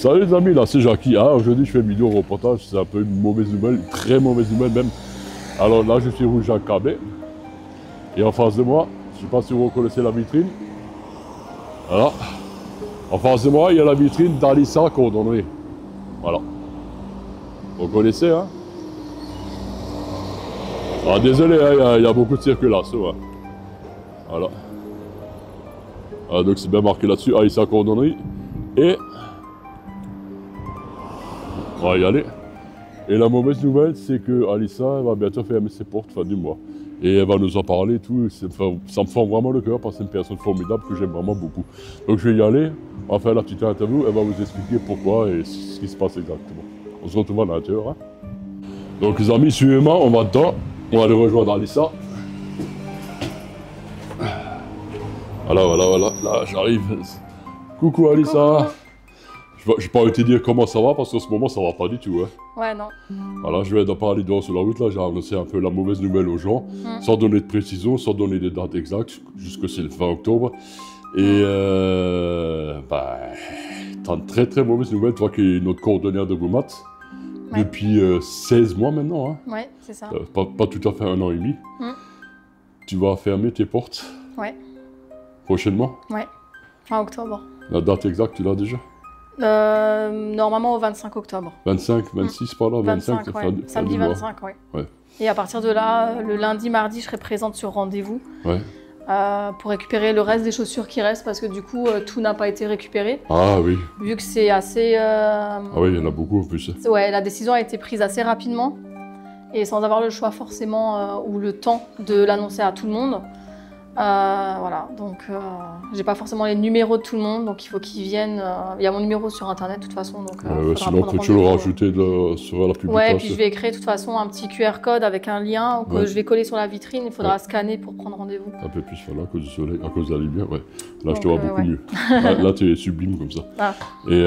Salut les amis, là c'est Jackie. Ah, aujourd'hui je fais une vidéo reportage, c'est un peu une mauvaise nouvelle, une très mauvaise nouvelle même. Alors là je suis rue Jacques Cabet. Et en face de moi, je ne sais pas si vous reconnaissez la vitrine. Voilà. En face de moi, il y a la vitrine d'Alissa Cordonnerie. Voilà. Vous connaissez, hein? Ah désolé, hein, il y a beaucoup de circulation. Hein. Voilà. Ah, donc c'est bien marqué là-dessus, Alissa Cordonnerie. Et on va y aller. Et la mauvaise nouvelle, c'est que Alissa va bientôt fermer ses portes fin du mois. Et elle va nous en parler et tout. Ça me fend vraiment le cœur parce que c'est une personne formidable que j'aime vraiment beaucoup. Donc je vais y aller, on va faire la petite interview, elle va vous expliquer pourquoi et ce qui se passe exactement. On se retrouve à l'intérieur. Hein. Donc les amis, suivez-moi, on va dedans. On va aller rejoindre Alissa. Voilà. Là, j'arrive. Coucou Alissa. Je pas envie de te dire comment ça va parce qu'en ce moment ça va pas du tout. Hein. Ouais, non. Voilà, je vais en parler dehors sur la route. Là, j'ai annoncé un peu la mauvaise nouvelle aux gens, sans donner de précision, sans donner des dates exactes, jusque c'est le 20 octobre. Et t'as une très très mauvaise nouvelle, toi qui es notre coordonnateur de Boumat, depuis 16 mois maintenant. Hein. Ouais, c'est ça. Pas tout à fait un an et demi. Tu vas fermer tes portes. Ouais. Prochainement. Ouais. Fin octobre. La date exacte, tu l'as déjà? Normalement au 25 octobre. 25, 26 par là, 25, ouais. Samedi 25, ouais. Et à partir de là, le lundi, mardi, je serai présente sur rendez-vous pour récupérer le reste des chaussures qui restent parce que du coup, tout n'a pas été récupéré. Ah oui. Vu que c'est assez... Ah oui, il y en a beaucoup en plus. Ouais, la décision a été prise assez rapidement et sans avoir le choix forcément ou le temps de l'annoncer à tout le monde. Voilà, donc j'ai pas forcément les numéros de tout le monde, donc il faut qu'ils viennent. Il y a mon numéro sur internet de toute façon, donc sinon on peut toujours le rajouter sur la publication. Ouais, puis je vais créer de toute façon un petit QR code avec un lien que je vais coller sur la vitrine. Il faudra scanner pour prendre rendez-vous. Un peu plus, voilà, à cause du soleil, à cause de la lumière, ouais. Là donc, je te vois beaucoup mieux. Là tu es sublime comme ça. Ah. Et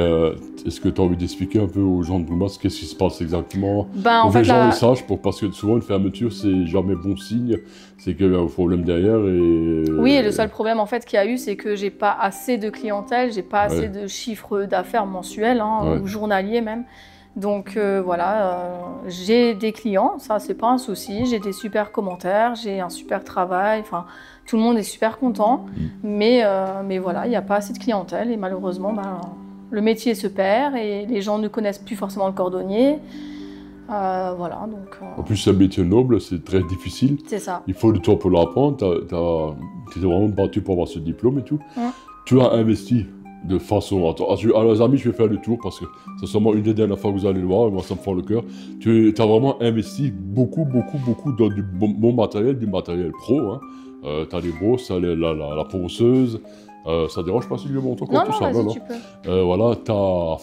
est-ce que tu as envie d'expliquer un peu aux gens de Boumat qu'est-ce qui se passe exactement pour que les gens le sachent, parce que souvent une fermeture c'est jamais bon signe, c'est qu'il y a un problème derrière Oui, et le seul problème en fait qu'il y a eu, c'est que j'ai pas assez de clientèle, j'ai pas assez de chiffre d'affaires mensuel ou journalier même. Donc voilà, j'ai des clients, ça c'est pas un souci, j'ai des super commentaires, j'ai un super travail, enfin tout le monde est super content, mais voilà, il n'y a pas assez de clientèle et malheureusement le métier se perd et les gens ne connaissent plus forcément le cordonnier. Voilà, donc... En plus, c'est un métier noble, c'est très difficile. C'est ça. Il faut du temps pour l'apprendre. Tu t'es vraiment battu pour avoir ce diplôme et tout. Tu as investi de façon... Alors, les amis, je vais faire le tour parce que c'est sûrement une des dernières fois que vous allez le voir. Moi, ça me fend le cœur. Tu as vraiment investi beaucoup dans du bon matériel, du matériel pro. Hein. Tu as les brosses, la ponceuse. Ça dérange pas si je le montre encore tout ça, non, tu peux. Voilà, t'as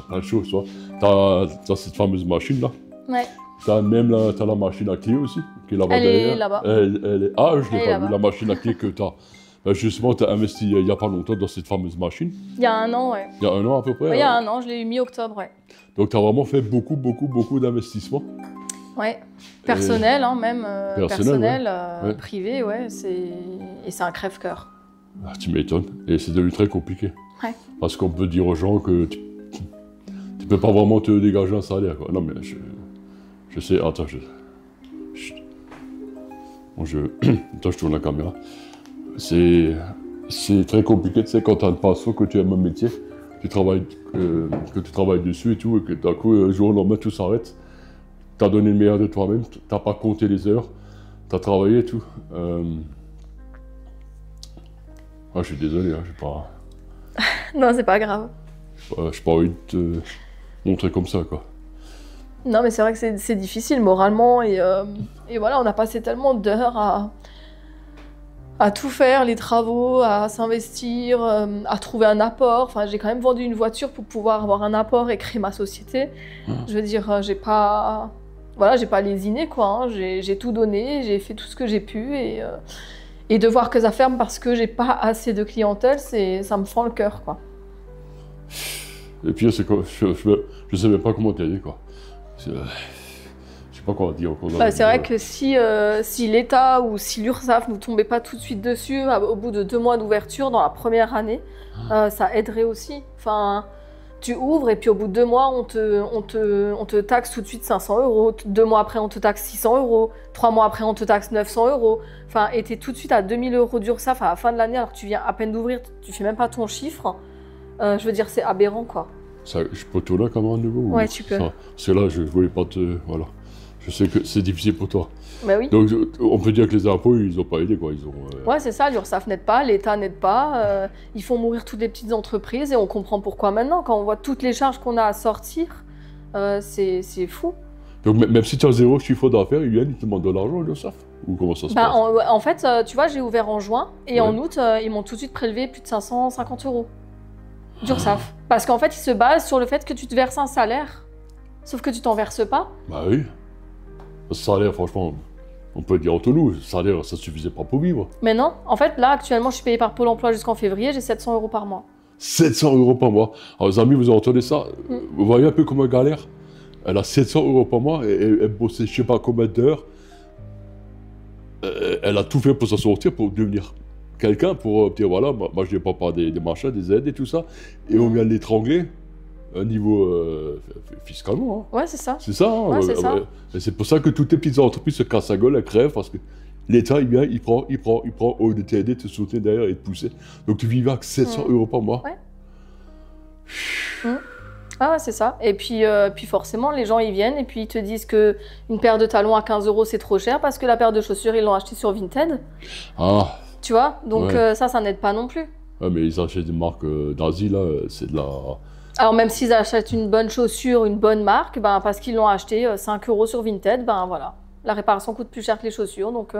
plein de choses, toi. T'as cette fameuse machine là. Ouais. T'as la machine à clé aussi, qui est là-bas derrière. Elle est là-bas. Ah, je l'ai pas vu, la machine à clé que t'as. Justement, t'as investi il y a pas longtemps dans cette fameuse machine. Il y a un an, ouais. Il y a un an à peu près. Ouais, il y a un an, je l'ai eu mi-octobre, ouais. Donc t'as vraiment fait beaucoup d'investissements. Ouais. Personnel, même. Personnel, privé, ouais. Et c'est un crève-cœur. Ah, tu m'étonnes. Et c'est devenu très compliqué. Ouais. Parce qu'on peut dire aux gens que tu peux pas vraiment te dégager un salaire, quoi. Non, mais je sais. Attends, Attends, je tourne la caméra. C'est très compliqué, tu sais, quand tu as une passion, que tu aimes un métier, que tu travailles dessus et tout, et que d'un coup, un jour au lendemain, tout s'arrête. Tu as donné le meilleur de toi-même, tu n'as pas compté les heures, tu as travaillé et tout. Ah, je suis désolé, hein, j'ai pas... Non, c'est pas grave. J'ai pas envie de te montrer comme ça, quoi. Non, mais c'est vrai que c'est difficile moralement, et voilà, on a passé tellement d'heures à tout faire, les travaux, à s'investir, à trouver un apport. Enfin, j'ai quand même vendu une voiture pour pouvoir avoir un apport et créer ma société. Je veux dire, j'ai pas lésiné, quoi. Hein. J'ai tout donné, j'ai fait tout ce que j'ai pu, et de voir que ça ferme parce que j'ai pas assez de clientèle, ça me fend le cœur, quoi. Et puis, c'est quoi, je sais même pas comment t'y aller, quoi. Je sais pas quoi dire. C'est vrai que si l'État ou si l'URSSAF nous tombait pas tout de suite dessus, au bout de 2 mois d'ouverture, dans la première année, ça aiderait aussi. Enfin, Tu ouvres et puis au bout de 2 mois, on te taxe tout de suite 500 €. 2 mois après, on te taxe 600 €. 3 mois après, on te taxe 900 €. Enfin, et t'es tout de suite à 2000 € d'URSSAF à la fin de l'année alors que tu viens à peine d'ouvrir, tu fais même pas ton chiffre. Je veux dire, c'est aberrant, quoi. Ça, je peux tourner comme un nouveau? Ouais, tu peux. Parce que là, je voulais pas te... Voilà. Je sais que c'est difficile pour toi. Bah oui. Donc, on peut dire que les impôts, ils ont pas aidé, quoi. Ils ont, Ouais, c'est ça, l'URSSAF n'aide pas, l'État n'aide pas. Ils font mourir toutes les petites entreprises et on comprend pourquoi maintenant. Quand on voit toutes les charges qu'on a à sortir, c'est fou. Donc, même si tu as 0 chiffre d'affaires, ils te demandent de l'argent, l'URSSAF? Ou comment ça se passe? En fait, tu vois, j'ai ouvert en juin et en août, ils m'ont tout de suite prélevé plus de 550 € d'URSSAF. Parce qu'en fait, ils se basent sur le fait que tu te verses un salaire. Sauf que tu t'en verses pas. Bah oui. Le salaire, franchement, on peut le dire entre nous, le salaire, ça suffisait pas pour vivre. Mais non, en fait, là, actuellement, je suis payée par Pôle emploi jusqu'en février, j'ai 700 € par mois. 700 € par mois. Alors, les amis, vous entendez ça? Vous voyez un peu comment elle galère? Elle a 700 € par mois, et elle bossait je sais pas combien d'heures. Elle a tout fait pour s'en sortir, pour devenir quelqu'un, pour dire voilà, moi je n'ai pas des machins, des aides et tout ça. Et on vient de l'étrangler. Un niveau fiscalement. Hein. Ouais, c'est ça. C'est ça. Hein. Ouais, c'est ça. Et c'est pour ça que toutes les petites entreprises se cassent la gueule, elles crèvent, parce que l'État, il vient, il prend, au lieu de t'aider, te soutenir derrière et te pousser. Donc tu vivais avec 700 € par mois. Ouais. Ah ouais, c'est ça. Et puis forcément, les gens, ils viennent et puis ils te disent qu'une paire de talons à 15 € c'est trop cher parce que la paire de chaussures, ils l'ont acheté sur Vinted. Ah. Tu vois? Donc ça n'aide pas non plus. Ouais, mais ils achètent des marques d'Asie, là, c'est de la... Alors même s'ils achètent une bonne chaussure, une bonne marque, ben, parce qu'ils l'ont acheté 5 € sur Vinted, ben voilà. La réparation coûte plus cher que les chaussures, donc...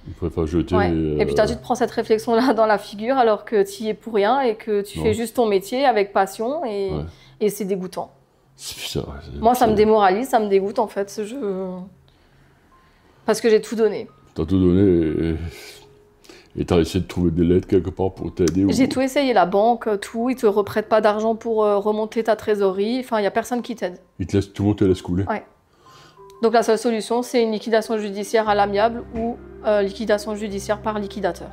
Il préfère jeter... Ouais. Et puis toi, tu te prends cette réflexion-là dans la figure alors que tu y es pour rien et que tu fais juste ton métier avec passion et c'est dégoûtant. Moi, ça me démoralise, ça me dégoûte en fait. Parce que j'ai tout donné. T'as tout donné et t'as essayé de trouver des lettres quelque part pour t'aider? J'ai tout essayé, la banque, tout. Ils te reprêtent pas d'argent pour remonter ta trésorerie. Enfin, il n'y a personne qui t'aide. Tout le monde te laisse couler? Ouais. Donc la seule solution, c'est une liquidation judiciaire à l'amiable ou liquidation judiciaire par liquidateur.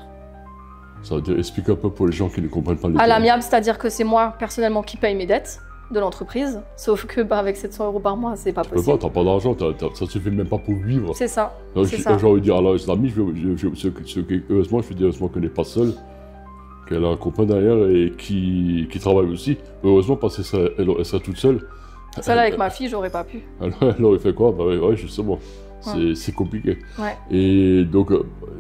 Ça veut dire, explique un peu pour les gens qui ne comprennent pas les À l'amiable, c'est-à-dire que c'est moi, personnellement, qui paye mes dettes de l'entreprise. Sauf que avec 700 € par mois, c'est pas possible. T'as pas d'argent, ça suffit même pas pour vivre. C'est ça. J'ai envie de dire à les amis, heureusement, je veux dire heureusement qu'elle n'est pas seule, qu'elle a un copain derrière et qui travaille aussi. Heureusement, parce qu'elle serait toute seule. Celle avec ma fille, j'aurais pas pu. Elle aurait fait quoi? Bah ouais, justement. C'est compliqué. Ouais. Et donc,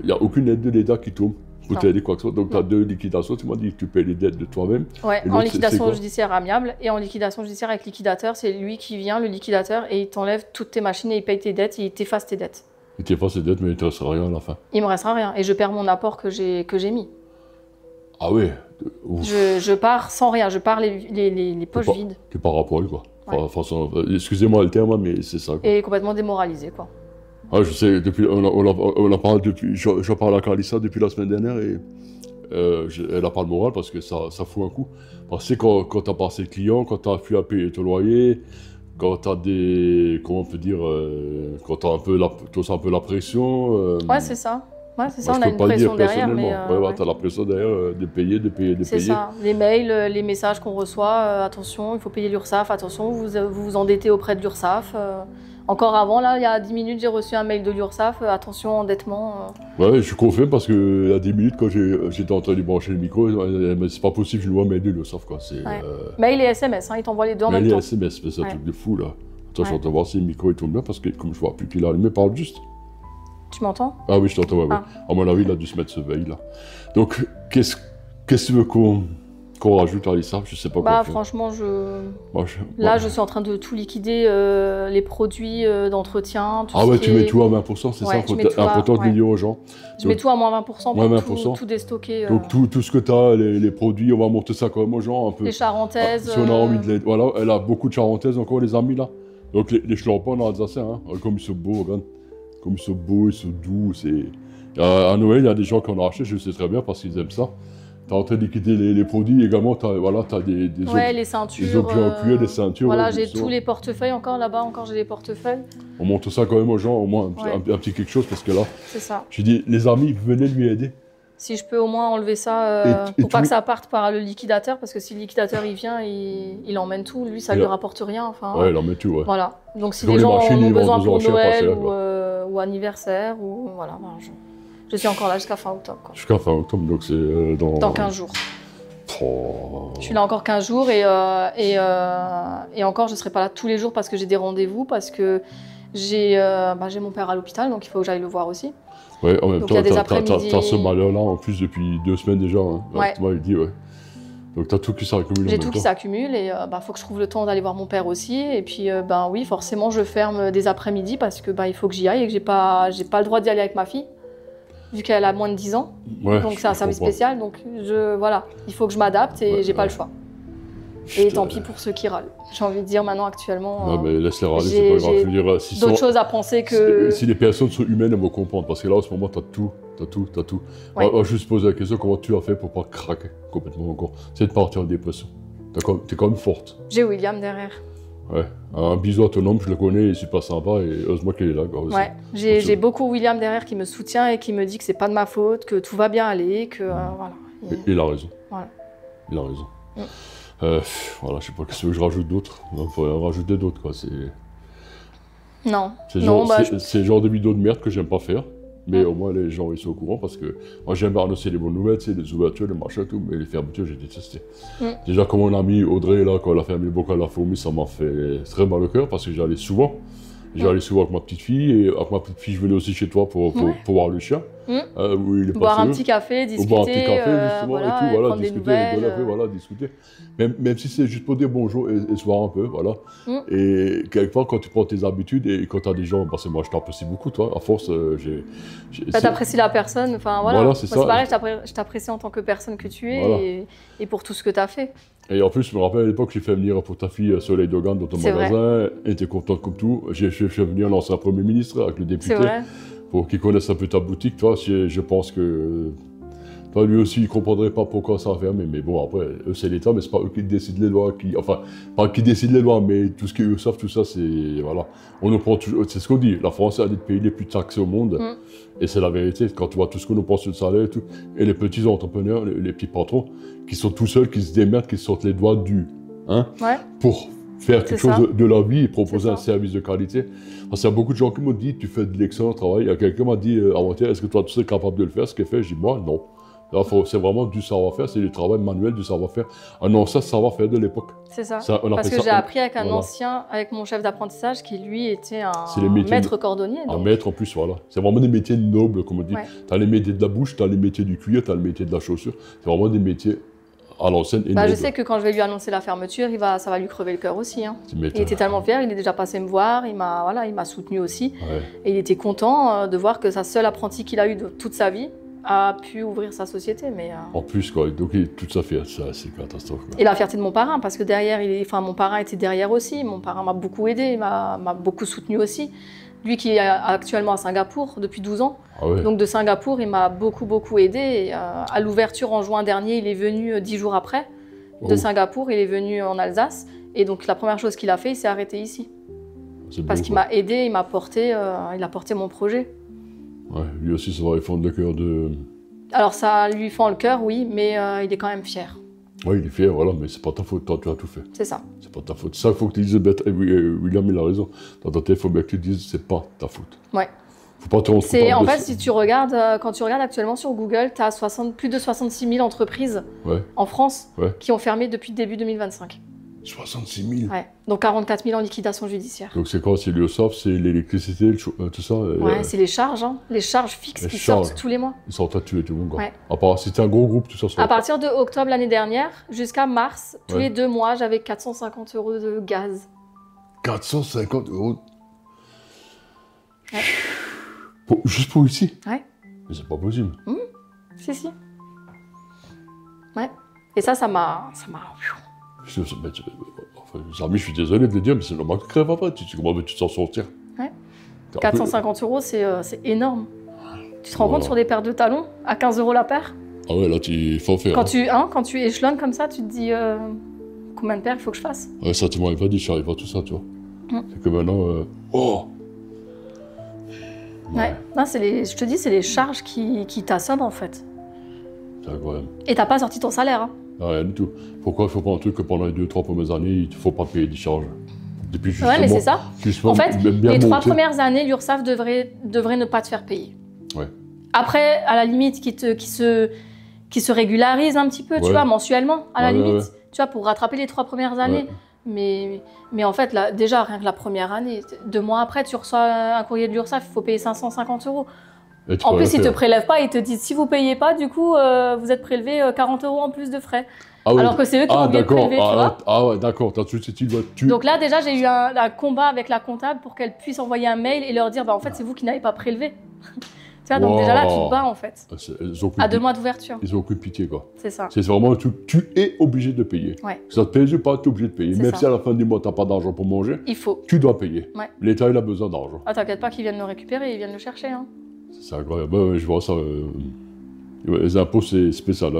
il n'y a aucune aide de l'État qui tombe pour t'aider quoi que ce soit. Donc, tu as 2 liquidations. Tu m'as dit que tu payes les dettes de toi-même. Ouais, en liquidation judiciaire amiable et en liquidation judiciaire avec liquidateur, c'est lui qui vient, le liquidateur, et il t'enlève toutes tes machines et il paye tes dettes et il t'efface tes dettes. Il t'efface tes dettes, mais il ne te restera rien à la fin. Il me restera rien et je perds mon apport que j'ai mis. Ah ouais. Je pars sans rien, je pars les poches vides. Tu pars à poil, quoi. Ouais. Enfin, excusez-moi le terme, mais c'est ça. Quoi. Et complètement démoralisé, quoi. Ah, je sais, on a parlé depuis, j'en parle à Carlissa depuis la semaine dernière et elle n'a pas le moral parce que ça fout un coup. Parce que quand tu as pas assez de clients, quand tu as pu à payer ton loyer, quand tu as des, comment on peut dire, quand tu as un peu la pression. Ouais, c'est ça. Ouais, c'est ça, moi, on a une pression derrière. Mais tu as la pression derrière de payer. C'est ça, les mails, les messages qu'on reçoit, attention, il faut payer l'URSSAF, attention, vous vous endettez auprès de l'URSSAF. Encore avant, là, il y a 10 minutes, j'ai reçu un mail de l'URSSAF, attention, endettement. Ouais, je confirme parce qu'il y a 10 minutes, quand j'étais en train de brancher le micro, c'est pas possible, je dois mail de l'URSSAF, quoi. Mail et SMS, ils t'envoient les deux en même temps. Mail et SMS, c'est un truc de fou, là. Attends, je vais te voir si le micro il tombe bien, parce que comme je vois plus qu'il a allumé, parle juste. Tu m'entends? Ah oui, je t'entends, ouais. À mon avis, il a dû se mettre ce veille, là. Donc, qu'est-ce que tu veux qu'on rajoute à l'ISAF? Je sais pas quoi faire. Franchement, Là, je suis en train de tout liquider, les produits d'entretien. Ah ouais, tu mets tout à 20%, c'est ça? Important de le dire aux gens. Je mets tout à moins 20% pour tout déstocker. Donc, tout ce que tu as, les produits, on va monter ça quand même aux gens un peu. Les charentaises. Si on a envie de les... Voilà, elle a beaucoup de charentaises encore, les amis, là. Donc, les schlampons en alsacien, hein. Comme ils sont beaux, regarde. Comme ils sont beaux, ils sont doux, à Noël, il y a des gens qui en ont acheté, je sais très bien, parce qu'ils aiment ça. Tu es en train de liquider les produits, également, tu as des les ceintures. Des objets en cuir, des ceintures. Voilà, j'ai tous les portefeuilles encore là-bas, j'ai les portefeuilles. On montre ça quand même aux gens, au moins un petit quelque chose, parce que là, c'est ça. Je dis, les amis, venez lui aider. Si je peux au moins enlever ça pour pas que ça parte par le liquidateur, parce que si le liquidateur il vient, il emmène tout, lui ça lui rapporte rien. Enfin, ouais, il emmène tout, ouais. Voilà. Donc si les gens ont besoin pour Noël ou anniversaire, ou voilà, je suis encore là jusqu'à fin octobre. Jusqu'à fin octobre, donc c'est dans 15 jours. Oh. Je suis là encore 15 jours et encore je serai pas là tous les jours parce que j'ai des rendez-vous, parce que j'ai mon père à l'hôpital, donc il faut que j'aille le voir aussi. Ouais, en même donc, temps, t'as ce malheur-là en plus depuis 2 semaines déjà. Hein. Ouais. Tu m'avais dit, ouais. Donc t'as tout qui s'accumule. J'ai tout qui s'accumule et faut que je trouve le temps d'aller voir mon père aussi. Et puis oui, forcément, je ferme des après-midi parce que il faut que j'y aille et que j'ai pas le droit d'y aller avec ma fille, vu qu'elle a moins de 10 ans. Ouais, donc c'est un service spécial, donc voilà, il faut que je m'adapte et j'ai pas le choix. Et tant pis pour ceux qui râlent. J'ai envie de dire maintenant actuellement. Non, mais laisse-les râler, c'est pas grave. Je veux dire, si d'autres choses à penser que. Si les personnes sont humaines, elles vont comprendre. Parce que là, en ce moment, t'as tout. Ouais. On va juste poser la question, comment tu as fait pour pas craquer complètement encore? C'est de partir en dépression. T'es quand même forte. J'ai William derrière. Ouais. Un bisou à ton homme, je le connais, il est super sympa et heureusement qu'il est là. Quoi, ouais. J'ai beaucoup William derrière qui me soutient et qui me dit que c'est pas de ma faute, que tout va bien aller, que voilà. Il a raison. Voilà. Il a raison. Voilà, je sais pas qu'est-ce que je rajoute d'autre. Il faudrait en rajouter d'autres, quoi. Non. C'est le genre de vidéo de merde que j'aime pas faire. Mais au moins les gens ils sont au courant parce que moi j'aime annoncer les bonnes nouvelles, les ouvertures, les machins, tout, mais les fermetures j'ai détesté. Déjà comme mon ami Audrey là, quand elle a fermé le bocal à la fourmi, ça m'a fait très mal au cœur parce que j'allais souvent. J'allais souvent avec ma petite fille, et avec ma petite fille, je venais aussi chez toi pour voir le chien. Où il est boire un petit café, discuter, boire un petit café, justement, voilà, et tout, voilà, prendre discuter, des nouvelles, rigoler, voilà, discuter. Même si c'est juste pour dire bonjour et se voir un peu, voilà. Et quelque part, quand tu prends tes habitudes et quand tu as des gens, parce que moi je t'apprécie beaucoup, toi, à force, t'apprécies la personne, enfin voilà. C'est moi, c'est pareil, je t'apprécie en tant que personne que tu es et pour tout ce que tu as fait. Et en plus, je me rappelle à l'époque, j'ai fait venir pour ta fille Soleil Dogan dans ton magasin. Elle était contente comme tout. J'ai fait venir l'ancien Premier ministre avec le député pour qu'il connaisse un peu ta boutique. Toi, je pense que toi, lui aussi, il ne comprendrait pas pourquoi ça a fermé. Mais bon, après, eux, c'est l'État, mais ce n'est pas eux qui décident les lois. Enfin, pas qui décident les lois, mais tout ce qu'ils savent, tout ça, c'est. Voilà. On nous prend toujours. C'est ce qu'on dit. La France est un des pays les plus taxés au monde. Et c'est la vérité. Quand tu vois tout ce qu'on nous prend sur le salaire et tout. Et les petits entrepreneurs, les petits patrons, qui sont tout seuls, qui se démerdent, qui sortent les doigts du. Pour faire quelque chose de la vie et proposer un service de qualité. Parce qu'il y a beaucoup de gens qui m'ont dit, tu fais de l'excellent travail. Il y a quelqu'un qui m'a dit, avant-hier, est-ce que toi, tu serais capable de le faire? Ce qu'il fait, je dis, moi, non. Là, c'est vraiment du savoir-faire, c'est du travail manuel, du savoir-faire. Un ancien savoir-faire de l'époque. C'est ça. Parce que j'ai appris avec un ancien, avec mon chef d'apprentissage, qui lui était un maître cordonnier. Un maître en plus, voilà. C'est vraiment des métiers nobles, comme on dit. Tu as les métiers de la bouche, tu as les métiers du cuir, tu as le métier de la chaussure. C'est vraiment des métiers à l'ancienne et nobles. Je sais que quand je vais lui annoncer la fermeture, ça va lui crever le cœur aussi. Hein. Il était tellement fier, il est déjà passé me voir, il m'a soutenu aussi. Et il était content de voir que sa seule apprentie qu'il a eue de toute sa vie a pu ouvrir sa société. Mais, En plus, quoi. Donc, toute sa fierté, c'est catastrophe. Quoi. Et la fierté de mon parrain, parce que derrière, mon parrain était derrière aussi. Mon parrain m'a beaucoup aidé, il m'a beaucoup soutenu aussi. Lui qui est actuellement à Singapour depuis 12 ans. Donc de Singapour, il m'a beaucoup aidé. Et, à l'ouverture en juin dernier, il est venu 10 jours après. De Singapour, il est venu en Alsace. Et donc la première chose qu'il a fait, il s'est arrêté ici. Parce qu'il m'a aidé, il a porté mon projet. Ouais, lui aussi, ça va lui fendre le cœur de... Alors ça lui fend le cœur, oui, mais il est quand même fier. Oui, il est fier, voilà, mais c'est pas ta faute, toi, tu as tout fait. C'est ça. C'est pas ta faute. Ça, il faut que tu dises, William, il a raison. Dans ta tête, il faut bien que tu dises, c'est pas ta faute. Ouais. Faut pas te rendre compte. En fait, si tu regardes, quand tu regardes actuellement sur Google, tu as plus de 66 000 entreprises en France qui ont fermé depuis le début 2025. 66 000 Ouais. Donc 44 000 en liquidation judiciaire. Donc c'est quoi? C'est l'URSSAF, c'est l'électricité, tout ça? Ouais, c'est les charges, hein. Les charges fixes qui sortent tous les mois. Ils sortent à tuer tout le monde, quoi. Ouais. À part, c'était un gros groupe, tout ça. À partir de octobre l'année dernière, jusqu'à mars, tous les 2 mois, j'avais 450 € de gaz. 450 €? Ouais. Juste pour ici? Ouais. Mais c'est pas possible. Si. Ouais. Et ça m'a... Zami, je suis désolé de le dire, mais c'est normal que tu crèves après. Comment veux-tu t'en sortir? Ouais. 450 €, c'est énorme. Tu te rends compte sur des paires de talons, à 15 € la paire? Ah ouais, là, il faut faire. Quand tu échelonnes comme ça, tu te dis combien de paires il faut que je fasse? Ouais, ça, tu m'avais pas dit, je n'arrive pas à tout ça, tu vois. C'est que maintenant... Ouais. Non, je te dis, c'est les charges qui t'assomment, en fait. C'est incroyable. Et t'as pas sorti ton salaire. Hein. Rien du tout. Pourquoi il faut pas un truc que pendant les 2-3 premières années, il ne faut pas payer des charges? Depuis justement, Ouais, mais c'est ça. En fait, les 3 premières années, l'URSSAF devrait ne pas te faire payer. Ouais. Après, à la limite, qui se régularise un petit peu, tu vois, mensuellement, à la limite, tu vois, pour rattraper les 3 premières années. Mais en fait, là, déjà, rien que la première année, 2 mois après, tu reçois un courrier de l'URSSAF, il faut payer 550 €. En plus, ils ne te prélèvent pas, ils te disent si vous ne payez pas, du coup, vous êtes prélevé 40 € en plus de frais. Ah oui. Alors que c'est eux qui vont bien prélever, tu vois. Ah ouais, d'accord. Donc là, déjà, j'ai eu un combat avec la comptable pour qu'elle puisse envoyer un mail et leur dire, bah, en fait, c'est vous qui n'avez pas prélevé. Tu vois, donc déjà là, tu te bats, en fait. À 2 mois d'ouverture. Ils n'ont aucune pitié, quoi. C'est ça. C'est vraiment un truc, tu es obligé de payer. Ouais. Ça te paye ou pas, tu es obligé de payer. Même si à la fin du mois, tu n'as pas d'argent pour manger, tu dois payer. Ouais. L'État, il a besoin d'argent. Ah, t'inquiète pas qu'ils viennent le récupérer, ils viennent le chercher, hein. C'est incroyable. Ouais, je vois ça. Les impôts, c'est spécial.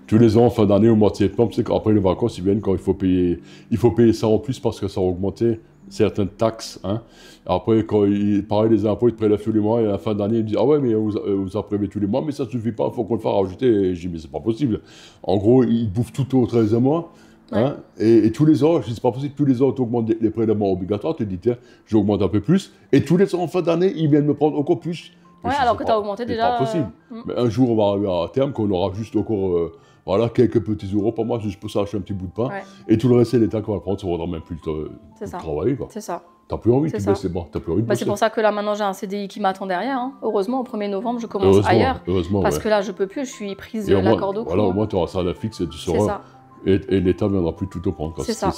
Tous les ans, en fin d'année, au mois de septembre, c'est qu'après les vacances, ils viennent quand il faut payer ça en plus parce que ça a augmenté certaines taxes. Hein. Après, pareil, les impôts, ils te prélèvent tous les mois et à la fin d'année, ils me disent « Ah ouais, mais on vous a prélevé tous les mois, mais ça ne suffit pas, il faut qu'on le fasse rajouter. » Et je dis « Mais c'est pas possible. » En gros, ils bouffent tout au 13e mois. Hein, et tous les ans, je dis c'est pas possible, tous les ans, tu augmentes les prélèvements obligatoires, tu te dis tiens, j'augmente un peu plus. Et tous les ans, en fin d'année, ils viennent me prendre encore plus. Ouais, alors que tu as augmenté déjà. C'est pas possible. Mais un jour, on va arriver à terme qu'on aura juste encore voilà, quelques petits euros pour moi, juste pour ça, acheter un petit bout de pain. Ouais. Et tout le reste, c'est l'État qui va le prendre, ça ne vaudra même plus le travailler. C'est ça. T'as plus envie, tu baisses les bras. T'as plus envie de bosser. C'est pour ça que là, maintenant, j'ai un CDI qui m'attend derrière. Hein. Heureusement, au 1er novembre, je commence ailleurs. Parce que là, je peux plus, je suis prise de la corde au cou. Voilà, au moins, tu auras ça à la fixe et tu sauras. Et l'État ne viendra plus tout au prendre. C'est ça.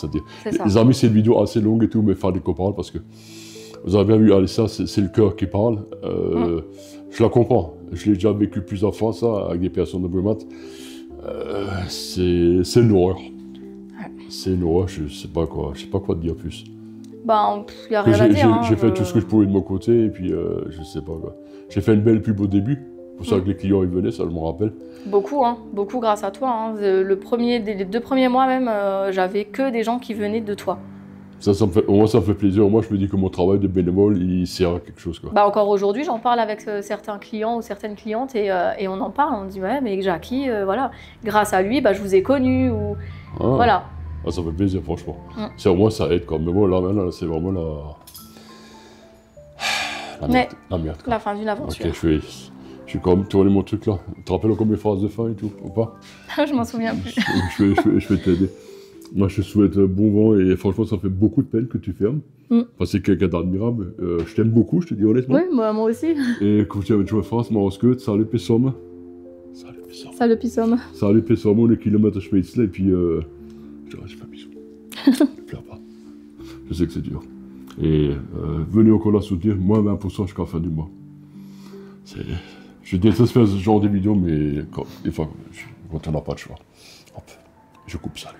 Les amis, c'est une vidéo assez longue et tout, mais il fallait qu'on parle parce que vous avez bien vu, Alissa, c'est le cœur qui parle. Je la comprends. Je l'ai déjà vécu plusieurs fois, ça, avec des personnes de Brumat. C'est une horreur. Ouais. C'est une horreur, je sais pas quoi te dire plus. Ben, il n'y a rien à dire. J'ai fait tout ce que je pouvais de mon côté et puis je sais pas quoi. J'ai fait une belle pub au début. Pour ça que les clients ils venaient, ça je me rappelle. Beaucoup, hein, beaucoup grâce à toi. Hein. Les 2 premiers mois même, j'avais que des gens qui venaient de toi. Au moins ça me fait plaisir. Au moins je me dis que mon travail de bénévole, il sert à quelque chose. Quoi. Bah, encore aujourd'hui, j'en parle avec certains clients ou certaines clientes et on en parle. On dit ouais, mais Jackie, voilà, grâce à lui, bah, je vous ai connu. Ou... Voilà. Ah, ça fait plaisir, franchement. Au moins ça aide. Quoi. Mais bon, là c'est vraiment la merde. La fin d'une aventure. Ok, je vais quand même tourner mon truc là. Tu te rappelles encore mes phrases de fin et tout, ou pas? Je m'en souviens plus. Je vais t'aider. Moi, je te souhaite bon vent et franchement, ça fait beaucoup de peine que tu fermes. Enfin, c'est quelqu'un d'admirable. Je t'aime beaucoup, je te dis honnêtement. Oui, moi aussi. Et quand tu avais joué en France, moi, salut Pessom. Salut Pessom. Salut Pessom, on est kilomètres Schweizler et puis je fais un bisou. Ne pleure pas. Je sais que c'est dur. Et venez encore la soutenir, moins 20% jusqu'à la fin du mois. Je déteste faire ce genre de vidéo, mais des fois, quand on n'a pas de choix, hop, je coupe, salut.